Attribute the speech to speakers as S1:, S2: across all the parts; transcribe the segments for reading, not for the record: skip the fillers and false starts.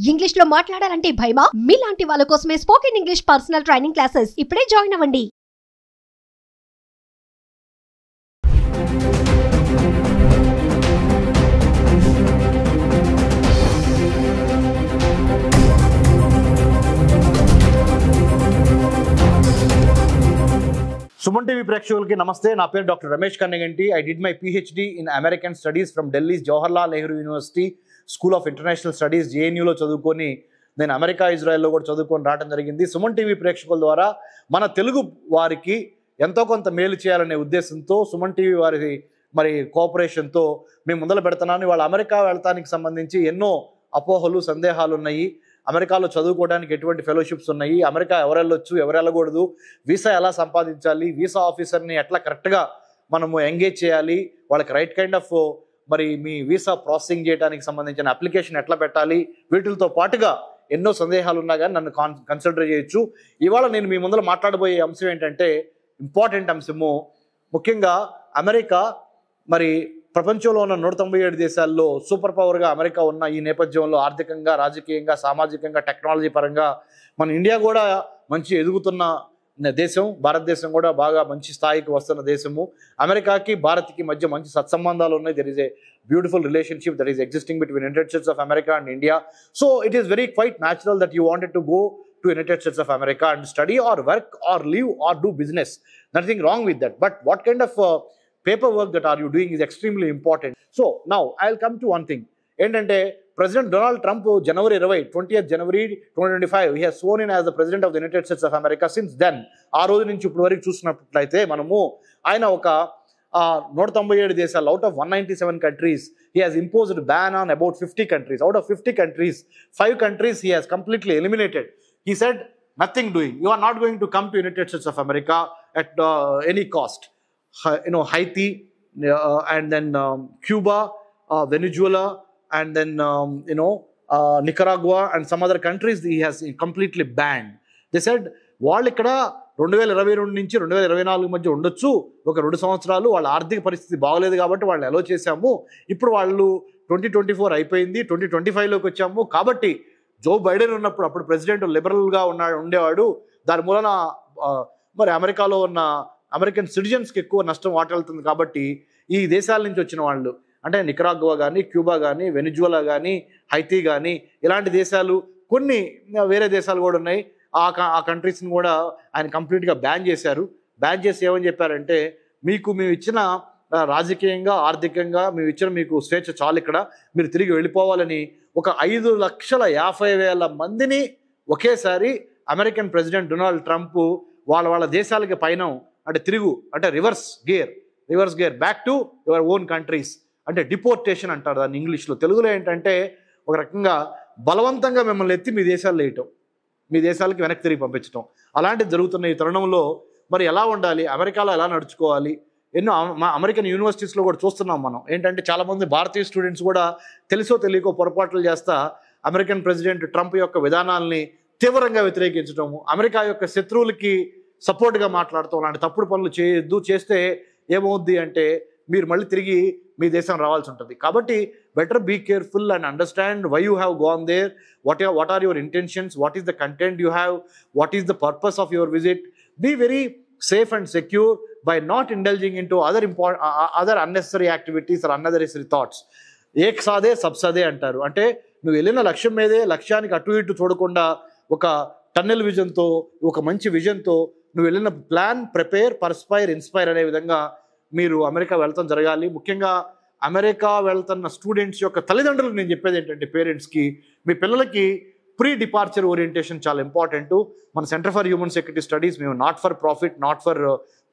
S1: English లో మాట్లాడాలంటే భయమా? మీలాంటి వాళ్ళ కోసమే spoken English personal training classes ఇప్పుడే జాయిన్ అవ్వండి.
S2: సుమన్ టీవీ ప్రేక్షకులకి నమస్తే. నా పేరు doctor Ramesh Kannaganti. I did my PhD in American studies from Delhi's Jawaharlal Nehru university school of international studies JNUలో చదువుకొని నేను అమెరికా ఇజ్రాయెల్లో కూడా చదువుకొని రావడం జరిగింది. సుమన్ టీవీ ప్రేక్షకుల ద్వారా మన తెలుగు వారికి ఎంతో కొంత మేలు చేయాలనే ఉద్దేశంతో సుమన్ టీవీ వారి కోఆపరేషన్తో మేము మొదలు పెడుతున్నాను. ఇవాళ అమెరికా వెళ్తానికి సంబంధించి ఎన్నో అపోహలు సందేహాలు ఉన్నాయి. అమెరికాలో చదువుకోవడానికి ఎటువంటి ఫెలోషిప్స్ ఉన్నాయి, అమెరికా ఎవరు వెళ్ళొచ్చు ఎవరు వెళ్ళకూడదు, వీసా ఎలా సంపాదించాలి, వీసా ఆఫీసర్ని ఎట్లా కరెక్ట్గా మనము ఎంగేజ్ చేయాలి, వాళ్ళకి right kind of me visa processing చేయడానికి సంబంధించిన అప్లికేషన్ ఎట్లా పెట్టాలి, వీటితో పాటుగా ఎన్నో సందేహాలు ఉన్నా కానీ నన్ను కన్సిడర్ చేయొచ్చు. ఇవాళ నేను మీ ముందర మాట్లాడబోయే అంశం ఏంటంటే ఇంపార్టెంట్ అంశము. ముఖ్యంగా అమెరికా ప్రపంచంలో ఉన్న 197 దేశాల్లో సూపర్ పవర్గా అమెరికా ఉన్న ఈ నేపథ్యంలో ఆర్థికంగా, రాజకీయంగా, సామాజికంగా, టెక్నాలజీ పరంగా మన ఇండియా కూడా మంచి ఎదుగుతున్న దేశం. భారతదేశం కూడా బాగా మంచి స్థాయికి వస్తున్న దేశము. అమెరికాకి భారత్కి మధ్య మంచి సత్సంబంధాలు ఉన్నాయి. There is a beautiful relationship that is existing between United states of America and India. So it is very quite natural that you wanted to go to United States of America and study or work or live or do business. Nothing wrong with that. But what kind of paperwork that are you doing is extremely important. So now I'll come to one thing. Endante President Donald Trump January 20th January 2025 he has sworn in as the President of the United States of America. Since then ఆ రోజు నుంచి ఇప్పటి వరకు చూసినట్లయితే మనము ఆయన ఒక 197 దేశాలు out of 197 countries he has imposed ban on about 50 countries. Out of 50 countries 5 countries he has completely eliminated. He said nothing doing, you are not going to come to United States of America at any cost. Haiti and then Cuba, Venezuela and then Nicaragua and some other countries he has completely banned. They said వాళ్ళు ఇక్కడ 2022 నుంచి 2024 మధ్య ఉండొచ్చు, ఒక 2 సంవత్సరాలు వాళ్ళ ఆర్థిక పరిస్థితి బాగలేదు కాబట్టి వాళ్ళు అలో చేశాము. ఇప్పుడు వాళ్ళు 2024 అయిపోయింది, 2025లోకి వచ్చాము కాబట్టి జో బైడెన్ ఉన్నప్పుడు అప్పుడు ప్రెసిడెంట్ లిబరల్గా ఉండేవాడు. దాని మూలన అమెరికాలో ఉన్న అమెరికన్ సిటిజన్స్కి ఎక్కువ నష్టం వాటిల్తుంది. కాబట్టి ఈ దేశాల నుంచి వచ్చిన వాళ్ళు అంటే నికరాగ్వా కానీ, క్యూబా కానీ, వెనిజువలా కానీ, హైతీ కానీ ఇలాంటి దేశాలు, కొన్ని వేరే దేశాలు కూడా ఉన్నాయి. ఆ కంట్రీస్ని కూడా ఆయన కంప్లీట్గా బ్యాన్ చేశారు. బ్యాన్ చేసి ఏమని చెప్పారంటే మేము ఇచ్చిన రాజకీయంగా, ఆర్థికంగా మీకు స్వేచ్ఛ చాలు, ఇక్కడ మీరు తిరిగి వెళ్ళిపోవాలని ఒక 5,50,000 మందిని ఒకేసారి అమెరికన్ ప్రెసిడెంట్ డొనాల్డ్ ట్రంప్ వాళ్ళ దేశాలకి పైన అంటే reverse gear back to your own countries అంటే డిపోర్టేషన్ అంటారు దాన్ని ఇంగ్లీష్లో. తెలుగులో ఏంటంటే ఒక రకంగా బలవంతంగా మిమ్మల్ని ఎత్తి మీ దేశాల్లో వేయటం, మీ దేశాలకి వెనక్కి తిరిగి పంపించడం, అలాంటిది జరుగుతున్న ఈ తరుణంలో ఎలా ఉండాలి, అమెరికాలో ఎలా నడుచుకోవాలి, ఎన్నో అమెరికన్ యూనివర్సిటీస్లో కూడా చూస్తున్నాం మనం. ఏంటంటే చాలామంది భారతీయ స్టూడెంట్స్ కూడా తెలుసో తెలియకో పొరపాట్లు చేస్తా అమెరికన్ ప్రెసిడెంట్ ట్రంప్ యొక్క విధానాలని తీవ్రంగా వ్యతిరేకించడం, అమెరికా యొక్క శత్రువులకి సపోర్ట్గా మాట్లాడటం, అలాంటి తప్పుడు పనులు చేయొద్దు. చేస్తే ఏమవుద్ది అంటే మీరు మళ్ళీ తిరిగి మీ దేశం రావాల్సి ఉంటుంది. కాబట్టి better be careful and understand why you have gone there, what are your intentions, what is the content you have, what is the purpose of your visit. Be very safe and secure by not indulging into other unnecessary activities or unnecessary thoughts. ఏక్ సాదే సబ్ సదే అంటారు. అంటే నువ్వు వెళ్ళిన లక్ష్యం మీదే, లక్ష్యానికి అటు ఇటు చూడకుండా ఒక టన్నెల్ విజన్తో, ఒక మంచి విజన్తో నువ్వు వెళ్ళిన ప్లాన్, ప్రిపేర్, పర్స్పైర్, ఇన్స్పైర్ అనే విధంగా మీరు అమెరికా వెళ్తాం జరగాలి. ముఖ్యంగా అమెరికా వెళ్తున్న స్టూడెంట్స్ యొక్క తల్లిదండ్రులకు నేను చెప్పేది ఏంటంటే పేరెంట్స్కి, మీ పిల్లలకి ప్రీ డిపార్చర్ ఓరియంటేషన్ చాలా ఇంపార్టెంట్. మన centre for human security studies మేము not for profit, not for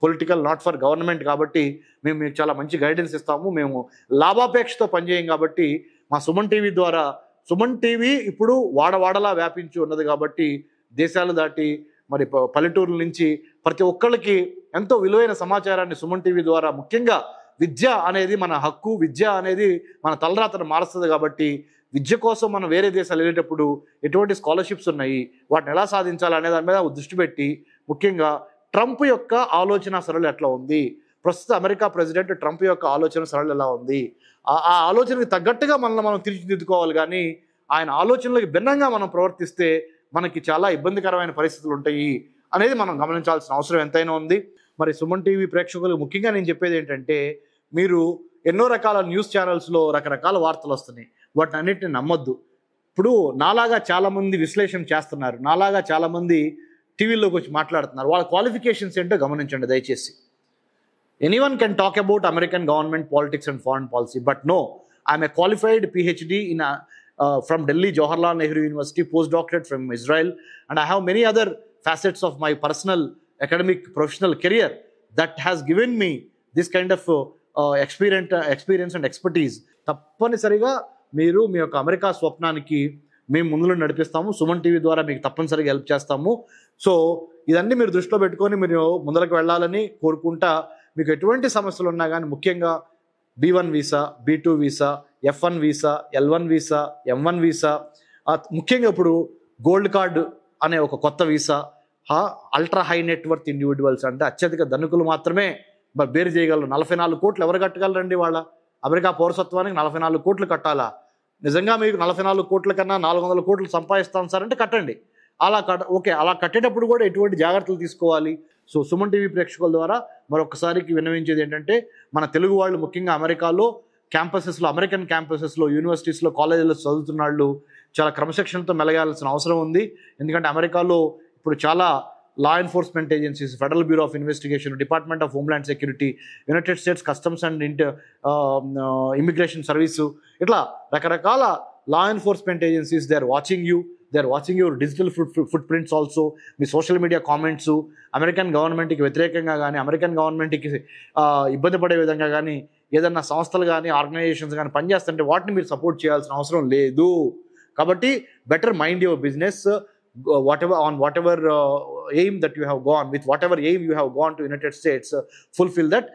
S2: political, not for government కాబట్టి మేము మీకు చాలా మంచి గైడెన్స్ ఇస్తాము. మేము లాభాపేక్షతో పనిచేయం కాబట్టి మా సుమన్ టీవీ ద్వారా, సుమన్ టీవీ ఇప్పుడు వాడవాడలా వ్యాపించి ఉన్నది కాబట్టి దేశాలు దాటి పల్లెటూరుల నుంచి ప్రతి ఒక్కళ్ళకి ఎంతో విలువైన సమాచారాన్ని సుమన్ టీవీ ద్వారా, ముఖ్యంగా విద్య అనేది మన హక్కు, విద్య అనేది మన తలరాతను మారుస్తుంది కాబట్టి విద్య కోసం మనం వేరే దేశాలు వెళ్ళేటప్పుడు ఎటువంటి స్కాలర్షిప్స్ ఉన్నాయి, వాటిని ఎలా సాధించాలనే దాని మీద దృష్టి పెట్టి, ముఖ్యంగా ట్రంప్ యొక్క ఆలోచన సరళి ఎట్లా ఉంది, ప్రస్తుత అమెరికా ప్రెసిడెంట్ ట్రంప్ యొక్క ఆలోచన సరళి ఎలా ఉంది, ఆ ఆలోచనకి తగ్గట్టుగా మనం తీర్చిదిద్దుకోవాలి. కానీ ఆయన ఆలోచనలకు భిన్నంగా మనం ప్రవర్తిస్తే మనకి చాలా ఇబ్బందికరమైన పరిస్థితులు ఉంటాయి అనేది మనం గమనించాల్సిన అవసరం ఎంతైనా ఉంది. మరి సుమన్ టీవీ ప్రేక్షకులకు ముఖ్యంగా నేను చెప్పేది ఏంటంటే, మీరు ఎన్నో రకాల న్యూస్ ఛానల్స్లో రకరకాల వార్తలు వస్తున్నాయి, వాటిని అన్నిటిని నమ్మొద్దు. ఇప్పుడు నాలాగా చాలామంది విశ్లేషణ చేస్తున్నారు, నాలాగా చాలామంది టీవీలోకి వచ్చి మాట్లాడుతున్నారు. వాళ్ళ క్వాలిఫికేషన్స్ ఏంటో గమనించండి దయచేసి. Anyone can talk about American government politics and foreign policy, but no, I'm a qualified PhD in from Delhi Jawaharlal Nehru University, postdoctorate from Israel, and I have many other facets of my personal academic professional career that has given me this kind of experience and expertise. తప్పనిసరిగా మీరు మీ యొక్క America స్వప్నానికి మేము ముందులో నడిపిస్తాము. Suman TV ద్వారా మీకు తప్పనిసరిగా help చేస్తాము. So ఇదన్నీ మీరు దృష్టిలో పెట్టుకొని మీరు ముందరకు వెళ్ళాలని కోరుకుంటా. మీకు ఎటువంటి సమస్యలు ఉన్నా కానీ, ముఖ్యంగా B1 visa, B2 visa, F1 visa, L1 visa, M1 visa, ముఖ్యంగా ఇప్పుడు గోల్డ్ కార్డు అనే ఒక కొత్త visa, ultra high net worth individuals అంటే అత్యధిక ధనికులు మాత్రమే బేరు చేయగలరు. 44 కోట్లు ఎవరు కట్టగలరండి? వాళ్ళ అమెరికా పౌరసత్వానికి 44 కోట్లు కట్టాలా? నిజంగా మీకు 44 కోట్ల కన్నా 400 కోట్లు సంపాదిస్తాం సార్ అంటే కట్టండి. ఓకే, అలా కట్టేటప్పుడు కూడా ఎటువంటి జాగ్రత్తలు తీసుకోవాలి? సో సుమన్ టీవీ ప్రేక్షకుల ద్వారా మరొకసారికి విన్నవించేది ఏంటంటే, మన తెలుగు వాళ్ళు ముఖ్యంగా అమెరికాలో క్యాంపసెస్లో, అమెరికన్ క్యాంపసెస్లో, యూనివర్సిటీస్లో, కాలేజీలో చదువుతున్న వాళ్ళు చాలా క్రమశిక్షణతో మెలగాల్సిన అవసరం ఉంది. ఎందుకంటే అమెరికాలో ఇప్పుడు చాలా law enforcement agencies, federal bureau of investigation, department of homeland security, United States customs and immigration service, ఇట్లా రకరకాల law enforcement agencies they are watching you, they are watching your digital footprints also. మీ social media comments American గవర్నమెంట్కి వ్యతిరేకంగా కానీ, American గవర్నమెంట్కి ఇబ్బంది పడే విధంగా కానీ ఏదన్నా సంస్థలు కానీ, ఆర్గనైజేషన్స్ కానీ పనిచేస్తుంటే వాటిని మీరు సపోర్ట్ చేయాల్సిన అవసరం లేదు. కాబట్టి better mind your business, whatever aim that you have gone with, whatever aim you have gone to United States, fulfill that.